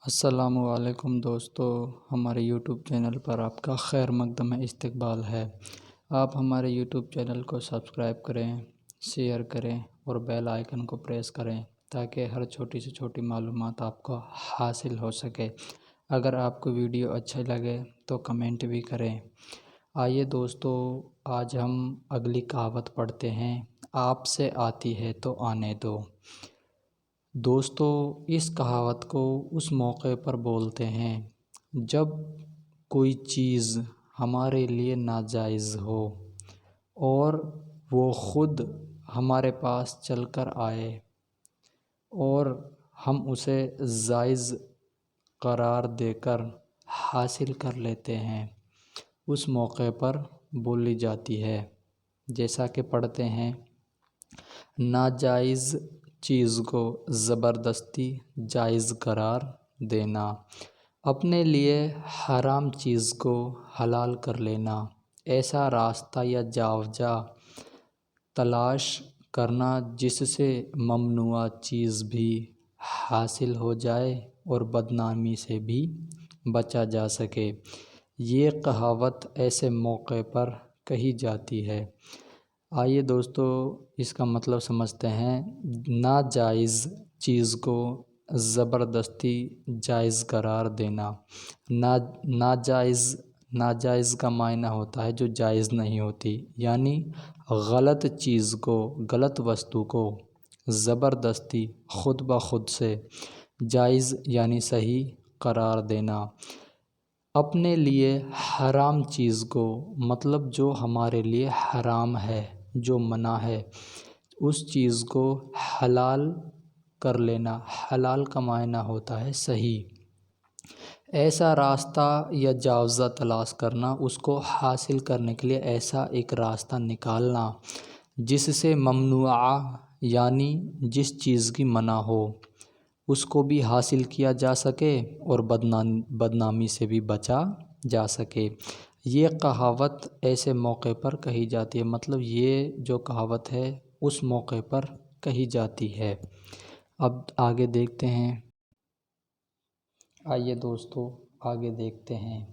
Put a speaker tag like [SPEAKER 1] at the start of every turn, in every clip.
[SPEAKER 1] السلام علیکم دوستو، ہمارے یوٹیوب چینل پر آپ کا خیر مقدم استقبال ہے۔ آپ ہمارے یوٹیوب چینل کو سبسکرائب کریں، شیئر کریں اور بیل آئیکن کو پریس کریں تاکہ ہر چھوٹی سے چھوٹی معلومات آپ کو حاصل ہو سکے۔ اگر آپ کو ویڈیو اچھا لگے تو کمنٹ بھی کریں۔ آئیے دوستو، آج ہم اگلی کہاوت پڑھتے ہیں، آپ سے آتی ہے تو آنے دو۔ دوستو، اس کہاوت کو اس موقع پر بولتے ہیں جب کوئی چیز ہمارے لیے ناجائز ہو اور وہ خود ہمارے پاس چل کر آئے اور ہم اسے جائز قرار دے کر حاصل کر لیتے ہیں، اس موقع پر بولی جاتی ہے۔ جیسا کہ پڑھتے ہیں، ناجائز چیز کو زبردستی جائز قرار دینا، اپنے لیے حرام چیز کو حلال کر لینا، ایسا راستہ یا جاوجہ تلاش کرنا جس سے ممنوع چیز بھی حاصل ہو جائے اور بدنامی سے بھی بچا جا سکے۔ یہ کہاوت ایسے موقع پر کہی جاتی ہے۔ آئیے دوستو، اس کا مطلب سمجھتے ہیں۔ ناجائز چیز کو زبردستی جائز قرار دینا۔ ناجائز کا معنی ہوتا ہے جو جائز نہیں ہوتی، یعنی غلط چیز کو، غلط وستو کو زبردستی خود بخود سے جائز یعنی صحیح قرار دینا۔ اپنے لیے حرام چیز کو، مطلب جو ہمارے لیے حرام ہے، جو منع ہے، اس چیز کو حلال کر لینا۔ حلال کا معنی ہوتا ہے صحیح۔ ایسا راستہ یا جاوزہ تلاش کرنا، اس کو حاصل کرنے کے لیے ایسا ایک راستہ نکالنا جس سے ممنوعہ یعنی جس چیز کی منع ہو اس کو بھی حاصل کیا جا سکے اور بدنامی سے بھی بچا جا سکے۔ یہ کہاوت ایسے موقع پر کہی جاتی ہے، مطلب یہ جو کہاوت ہے اس موقع پر کہی جاتی ہے۔ اب آگے دیکھتے ہیں۔ آئیے دوستو، آگے دیکھتے ہیں۔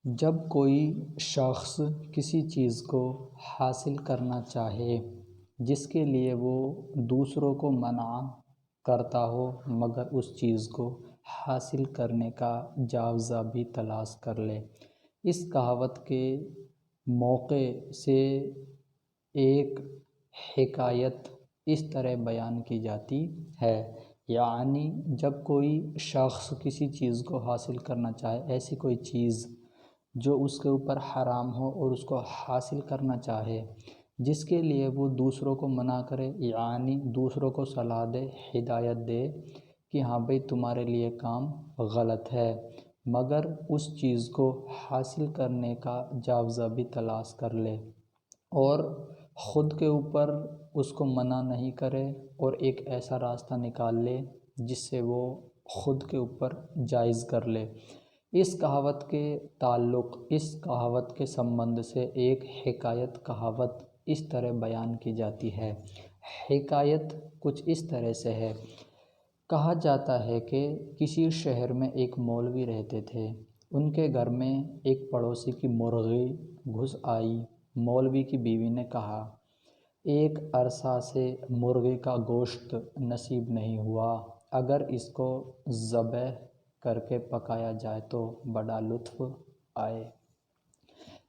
[SPEAKER 1] جب کوئی شخص کسی چیز کو حاصل کرنا چاہے جس کے لیے وہ دوسروں کو منع کرتا ہو، مگر اس چیز کو حاصل کرنے کا جاوزہ بھی تلاش کر لے، اس کہاوت کے موقع سے ایک حکایت اس طرح بیان کی جاتی ہے۔ یعنی جب کوئی شخص کسی چیز کو حاصل کرنا چاہے، ایسی کوئی چیز جو اس کے اوپر حرام ہو اور اس کو حاصل کرنا چاہے، جس کے لیے وہ دوسروں کو منع کرے، یعنی دوسروں کو صلاح دے، ہدایت دے کہ ہاں بھئی تمہارے لیے کام غلط ہے، مگر اس چیز کو حاصل کرنے کا جاوزہ بھی تلاش کر لے اور خود کے اوپر اس کو منع نہیں کرے اور ایک ایسا راستہ نکال لے جس سے وہ خود کے اوپر جائز کر لے۔ اس کہاوت کے تعلق، اس کہاوت کے سمبند سے ایک حکایت کہاوت اس طرح بیان کی جاتی ہے۔ حکایت کچھ اس طرح سے ہے۔ کہا جاتا ہے کہ کسی شہر میں ایک مولوی رہتے تھے۔ ان کے گھر میں ایک پڑوسی کی مرغی گھس آئی۔ مولوی کی بیوی نے کہا، ایک عرصہ سے مرغی کا گوشت نصیب نہیں ہوا، اگر اس کو ذبح کر کے پکایا جائے تو بڑا لطف آئے۔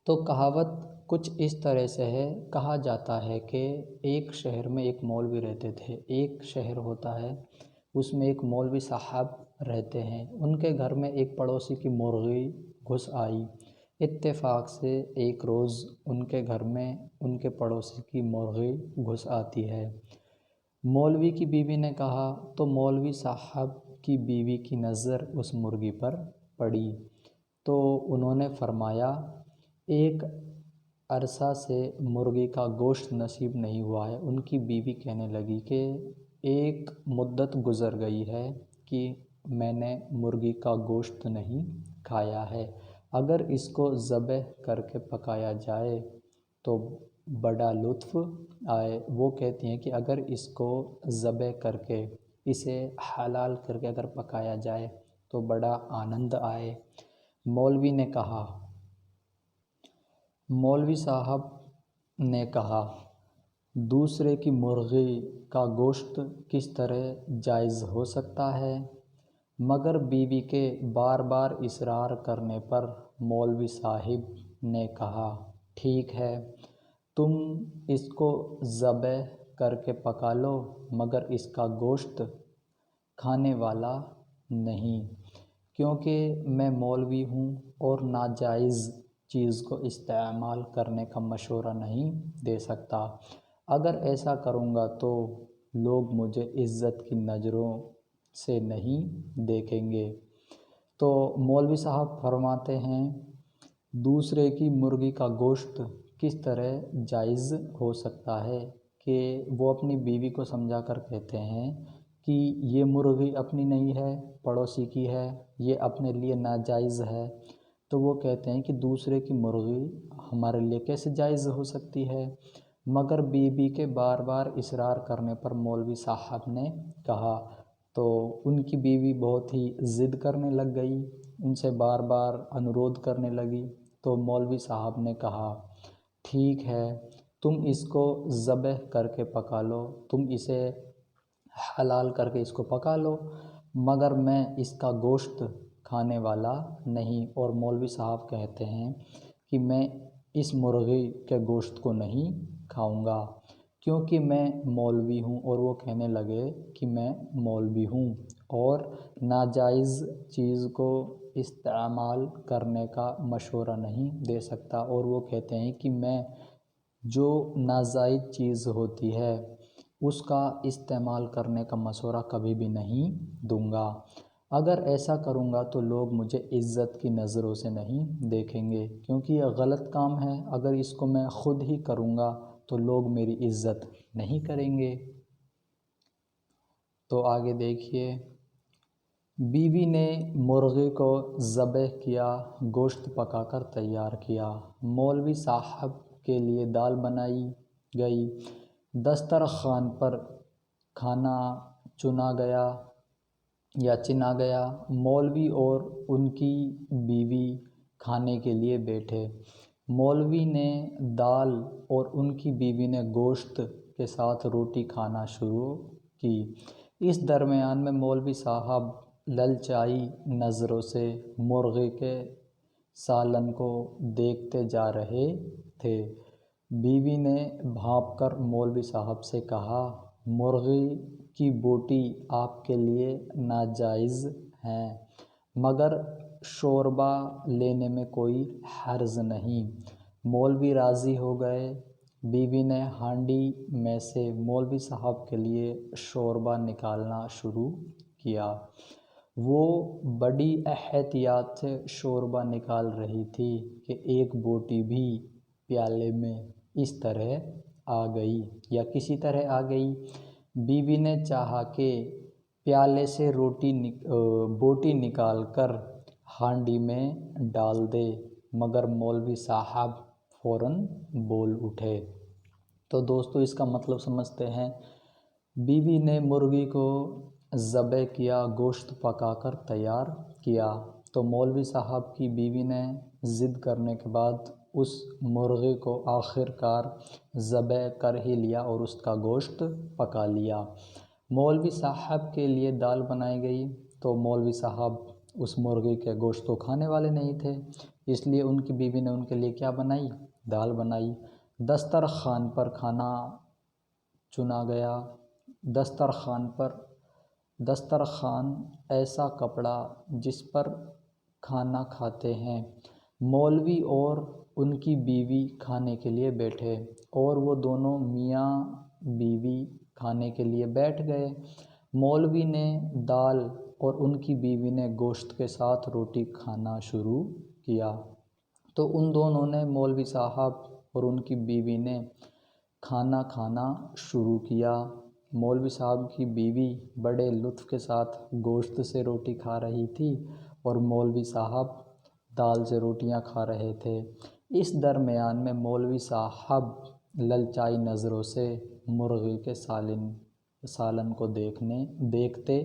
[SPEAKER 1] تو کہاوت کچھ اس طرح سے ہے۔ کہا جاتا ہے کہ ایک شہر میں ایک مولوی رہتے تھے۔ ایک شہر ہوتا ہے، اس میں ایک مولوی صاحب رہتے ہیں۔ ان کے گھر میں ایک پڑوسی کی مرغی گھس آئی۔ اتفاق سے ایک روز ان کے گھر میں ان کے پڑوسی کی مرغی گھس آتی ہے۔ مولوی کی بیوی نے کہا، تو مولوی صاحب کی بیوی کی نظر اس مرغی پر پڑی تو انہوں نے فرمایا، ایک عرصہ سے مرغی کا گوشت نصیب نہیں ہوا ہے۔ ان کی بیوی کہنے لگی کہ ایک مدت گزر گئی ہے کہ میں نے مرغی کا گوشت نہیں کھایا ہے، اگر اس کو ذبح کر کے پکایا جائے تو بڑا لطف آئے۔ وہ کہتی ہیں کہ اگر اس کو ذبح کر کے، اسے حلال کر کے اگر پکایا جائے تو بڑا آنند آئے۔ مولوی نے کہا مولوی صاحب نے کہا دوسرے کی مرغی کا گوشت کس طرح جائز ہو سکتا ہے؟ مگر بیوی کے بار بار اصرار کرنے پر مولوی صاحب نے کہا ٹھیک ہے، تم اس کو ذبح کر کے پکا لو، مگر اس کا گوشت کھانے والا نہیں، کیونکہ میں مولوی ہوں اور ناجائز چیز کو استعمال کرنے کا مشورہ نہیں دے سکتا۔ اگر ایسا کروں گا تو لوگ مجھے عزت کی نظروں سے نہیں دیکھیں گے۔ تو مولوی صاحب فرماتے ہیں دوسرے کی مرغی کا گوشت کس طرح جائز ہو سکتا ہے کہ وہ اپنی بیوی کو سمجھا کر کہتے ہیں کہ یہ مرغی اپنی نہیں ہے، پڑوسی کی ہے، یہ اپنے لیے ناجائز ہے، تو وہ کہتے ہیں کہ دوسرے کی مرغی ہمارے لیے کیسے جائز ہو سکتی ہے؟ مگر بیوی کے بار بار اصرار کرنے پر مولوی صاحب نے کہا، تو ان کی بیوی بہت ہی ضد کرنے لگ گئی، ان سے بار بار انورودھ کرنے لگی، تو مولوی صاحب نے کہا ٹھیک ہے، تم اس کو ذبح کر کے پکا لو، تم اسے حلال کر کے اس کو پکا لو، مگر میں اس کا گوشت کھانے والا نہیں۔ اور مولوی صاحب کہتے ہیں کہ میں اس مرغی کے گوشت کو نہیں کھاؤں گا کیونکہ میں مولوی ہوں، اور وہ کہنے لگے کہ میں مولوی ہوں اور ناجائز چیز کو استعمال کرنے کا مشورہ نہیں دے سکتا، اور وہ کہتے ہیں کہ میں جو ناجائز چیز ہوتی ہے اس کا استعمال کرنے کا مشورہ کبھی بھی نہیں دوں گا۔ اگر ایسا کروں گا تو لوگ مجھے عزت کی نظروں سے نہیں دیکھیں گے، کیونکہ یہ غلط کام ہے، اگر اس کو میں خود ہی کروں گا تو لوگ میری عزت نہیں کریں گے۔ تو آگے دیکھیے، بیوی نے مرغی کو ذبح کیا، گوشت پکا کر تیار کیا، مولوی صاحب کے لیے دال بنائی گئی، دسترخوان پر کھانا چنا گیا، مولوی اور ان کی بیوی کھانے کے لیے بیٹھے، مولوی نے دال اور ان کی بیوی نے گوشت کے ساتھ روٹی کھانا شروع کی۔ اس درمیان میں مولوی صاحب للچائی نظروں سے مرغی کے سالن کو دیکھتے جا رہے تھے۔ بیوی نے بھانپ کر مولوی صاحب سے کہا مرغی کی بوٹی آپ کے لیے ناجائز ہے، مگر شوربہ لینے میں کوئی حرج نہیں۔ مولوی راضی ہو گئے۔ بیوی نے ہانڈی میں سے مولوی صاحب کے لیے شوربہ نکالنا شروع کیا۔ وہ بڑی احتیاط سے شوربہ نکال رہی تھی کہ ایک بوٹی بھی پیالے میں اس طرح آ گئی یا کسی طرح آ گئی۔ بیوی نے چاہا کہ پیالے سے بوٹی نکال کر ہانڈی میں ڈال دے، مگر مولوی صاحب فوراً بول اٹھے۔ تو دوستو اس کا مطلب سمجھتے ہیں، بیوی نے مرغی کو ذبح کیا، گوشت پکا کر تیار کیا، تو مولوی صاحب کی بیوی نے ضد کرنے کے بعد اس مرغی کو آخر کار ذبح کر ہی لیا اور اس کا گوشت پکا لیا۔ مولوی صاحب کے لیے دال بنائی گئی، تو مولوی صاحب اس مرغی کے گوشت کو کھانے والے نہیں تھے، اس لیے ان کی بیوی نے ان کے لیے کیا بنائی؟ دال بنائی۔ دسترخوان پر کھانا چنا گیا، دسترخوان ایسا کپڑا جس پر کھانا کھاتے ہیں۔ مولوی اور ان کی بیوی کھانے کے لیے بیٹھے، اور وہ دونوں میاں بیوی کھانے کے لیے بیٹھ گئے۔ مولوی نے دال اور ان کی بیوی نے گوشت کے ساتھ روٹی کھانا شروع کیا، تو ان دونوں نے مولوی صاحب اور ان کی بیوی نے کھانا کھانا شروع کیا۔ مولوی صاحب کی بیوی بڑے لطف کے ساتھ گوشت سے روٹی کھا رہی تھی اور مولوی صاحب دال سے روٹیاں کھا رہے تھے۔ اس درمیان میں مولوی صاحب للچائی نظروں سے مرغی کے سالن کو دیکھتے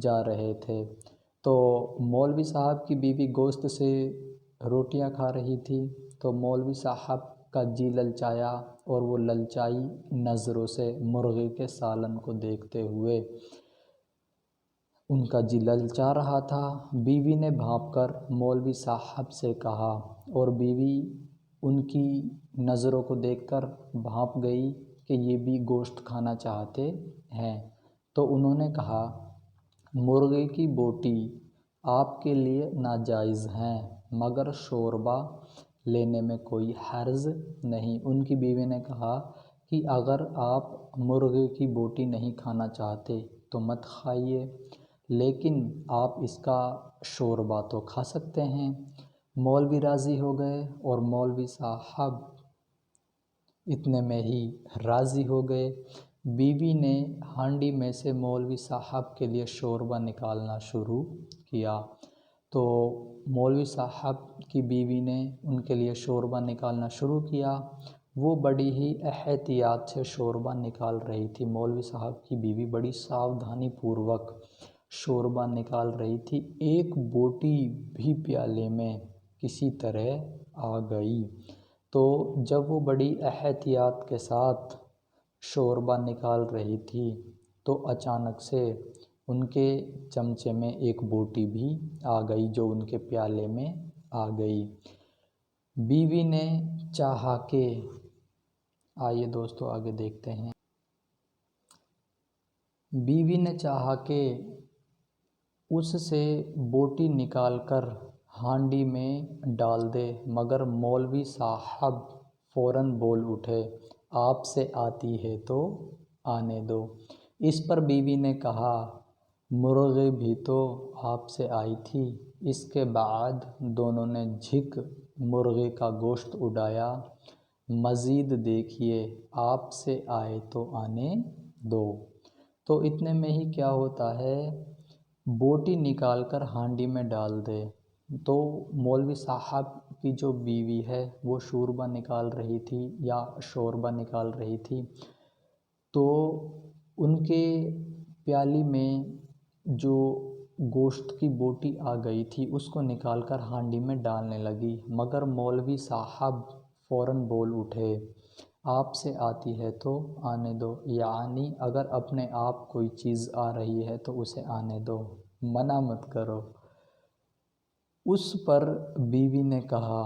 [SPEAKER 1] جا رہے تھے، تو مولوی صاحب کی بیوی گوشت سے روٹیاں کھا رہی تھی، تو مولوی صاحب کا جی للچایا اور وہ للچائی نظروں سے مرغے کے سالن کو دیکھتے ہوئے ان کا جی للچا رہا تھا۔ بیوی نے بھانپ کر مولوی صاحب سے کہا، اور بیوی ان کی نظروں کو دیکھ کر بھانپ گئی کہ یہ بھی گوشت کھانا چاہتے ہیں۔ تو انہوں نے کہا، مرغے کی بوٹی آپ کے لیے ناجائز ہیں، مگر شوربہ لینے میں کوئی حرج نہیں۔ ان کی بیوی نے کہا کہ اگر آپ مرغے کی بوٹی نہیں کھانا چاہتے تو مت کھائیے، لیکن آپ اس کا شوربہ تو کھا سکتے ہیں۔ مولوی راضی ہو گئے اور مولوی صاحب اتنے میں ہی راضی ہو گئے۔ بیوی نے ہانڈی میں سے مولوی صاحب کے لیے شوربہ نکالنا شروع کیا، تو مولوی صاحب کی بیوی نے ان کے لیے شوربہ نکالنا شروع کیا۔ وہ بڑی ہی احتیاط سے شوربہ نکال رہی تھی۔ مولوی صاحب کی بیوی بڑی ساودھانی پوروک شوربہ نکال رہی تھی۔ ایک بوٹی بھی پیالے میں کسی طرح آ گئی، تو جب وہ بڑی احتیاط کے ساتھ شوربہ نکال رہی تھی تو اچانک سے ان کے چمچے میں ایک بوٹی بھی آ گئی جو ان کے پیالے میں آ گئی۔ بیوی نے چاہا کہ آئیے دوستو آگے دیکھتے ہیں۔ بیوی نے چاہا کہ اس سے بوٹی نکال کر ہانڈی میں ڈال دے، مگر مولوی صاحب فوراً بول اٹھے، آپ سے آتی ہے تو آنے دو۔ اس پر بیوی نے کہا، مرغے بھی تو آپ سے آئی تھی۔ اس کے بعد دونوں نے جھک مرغے کا گوشت اڑایا۔ مزید دیکھیے، آپ سے آئے تو آنے دو۔ تو اتنے میں ہی کیا ہوتا ہے، بوٹی نکال کر ہانڈی میں ڈال دے۔ تو مولوی صاحب کی جو بیوی ہے وہ شوربہ نکال رہی تھی یا شوربہ نکال رہی تھی، تو ان کے پیالی میں جو گوشت کی بوٹی آ گئی تھی اس کو نکال کر ہانڈی میں ڈالنے لگی، مگر مولوی صاحب فوراً بول اٹھے، آپ سے آتی ہے تو آنے دو، یعنی اگر اپنے آپ کوئی چیز آ رہی ہے تو اسے آنے دو، منع مت کرو۔ اس پر بیوی نے کہا،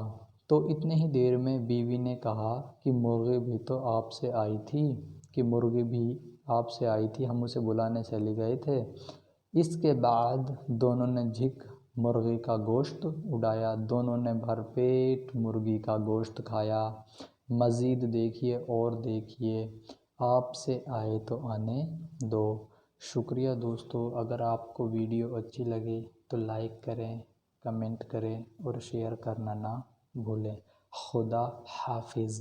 [SPEAKER 1] تو اتنے ہی دیر میں بیوی نے کہا کہ مرغی بھی تو آپ سے آئی تھی، کہ مرغی بھی آپ سے آئی تھی، ہم اسے بلانے چلے گئے تھے۔ اس کے بعد دونوں نے جھک مرغی کا گوشت اڑایا، دونوں نے بھر پیٹ مرغی کا گوشت کھایا۔ مزید دیکھیے اور دیکھیے، آپ سے آئے تو آنے دو۔ شکریہ دوستو، اگر آپ کو ویڈیو اچھی لگے تو لائک کریں، کمنٹ کریں اور شیئر کرنا نہ بھولیں۔ خدا حافظ۔